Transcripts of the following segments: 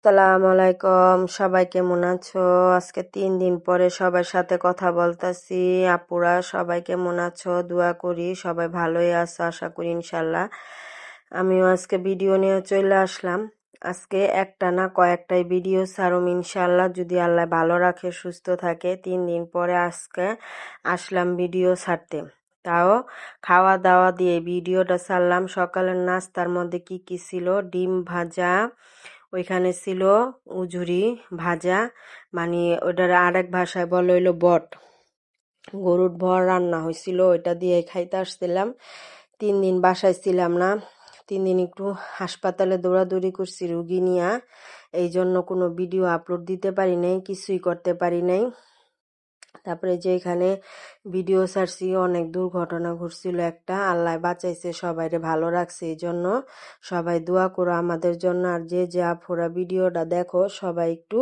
আসসালামু আলাইকুম, সবাই কেমন আছো? আজকে 3 দিন পরে সবার সাথে কথা বলতাছি। আপুরা সবাই কেমন আছো? দোয়া করি সবাই ভালোই আছো, আশা করি ইনশাল্লাহ। আমিও আজকে ভিডিও নিয়ে চলে আসলাম। আজকে একটা না কয়েকটাই ভিডিও ছাড়ুম ইনশাল্লাহ, যদি আল্লাহ ভালো রাখে সুস্থ থাকে। 3 দিন পরে আজকে আসলাম ভিডিও ছাড়তে, তাও খাওয়া দাওয়া দিয়ে ভিডিওটা ছাড়লাম। সকালের নাস্তার মধ্যে কি কি ছিল? ডিম ভাজা, ওইখানে ছিল উজুরি ভাজা, মানে ওটার আরেক ভাষায় বলে হইলো বট, গরুর ভর রান্না হয়েছিল, ওইটা দিয়ে খাইতে আসছিলাম। 3 দিন বাসায় ছিলাম না, 3 দিন একটু হাসপাতালে দৌড়াদৌড়ি করছি রুগী নিয়ে, এই জন্য কোনো ভিডিও আপলোড দিতে পারি নাই, কিছুই করতে পারি নাই। তারপরে যে এখানে ভিডিও ছাড়ছি, অনেক দুর্ঘটনা ঘটছিল একটা, আল্লাহ বাঁচাইছে, সবাইরে ভালো রাখছে, এই জন্য সবাই দোয়া করো আমাদের জন্য। আর যে যে আপুরা ভিডিওটা দেখো সবাই একটু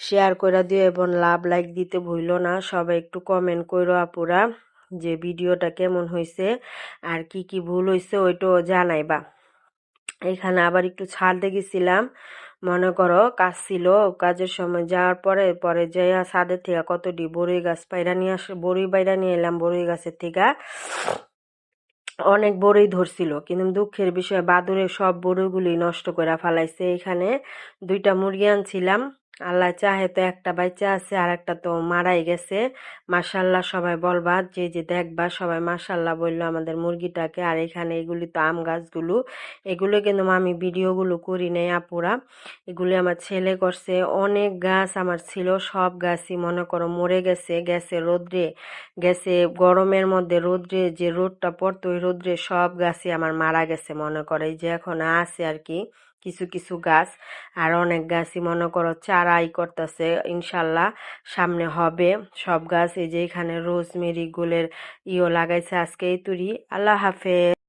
শেয়ার করে দিও এবং লাইক দিতে ভুলো না। সবাই একটু কমেন্ট করো আপুরা যে ভিডিওটা কেমন হয়েছে আর কি কি ভুল হয়েছে ওইটাও জানাইবা। এখানে আবার একটু ছাদে গেছিলাম, মনে করো কাজ ছিল, কাজের সময় যাওয়ার পরে পরে যাইয়া ছাদের থেকে কতটি বড়ই গাছ বড়ই বাইরা নিয়ে এলাম। বড়ই গাছের থেকে অনেক বড়ই ধরছিল, কিন্তু দুঃখের বিষয় বাদুড়ে সব বড়ইগুলি নষ্ট করে ফেলাইছে। এখানে 2টা মুরগি আনছিলাম, আল্লাহ চাহে তো একটা বাচ্চা আছে আর একটা তো মারাই গেছে। মাশাল্লাহ সবাই বলবা, যে যে দেখবা সবাই মাশাল্লাহ বললো আমাদের মুরগিটাকে। আর এখানে এগুলি তো আম গাছগুলো, এগুলো কিন্তু আমি ভিডিওগুলো করি নাই আপুরা, এগুলি আমার ছেলে করছে। অনেক গাছ আমার ছিল, সব গাছই মনে করো মরে গেছে, গেছে রোদ্রে, গেছে গরমের মধ্যে রোদ্রে, যে রোদটা পড়তো ওই রোদ্রে সব গাছই আমার মারা গেছে। মনে করো এই যে এখন আছে আর কি কিছু কিছু গাছ, আর অনেক গাছই মনে করো চারাই করতেছে, ইনশাল্লাহ সামনে হবে সব গাছ। এই যে এখানে রোজমেরি গুলের লাগাইছে আজকে এই তুরি। আল্লাহ হাফেজ।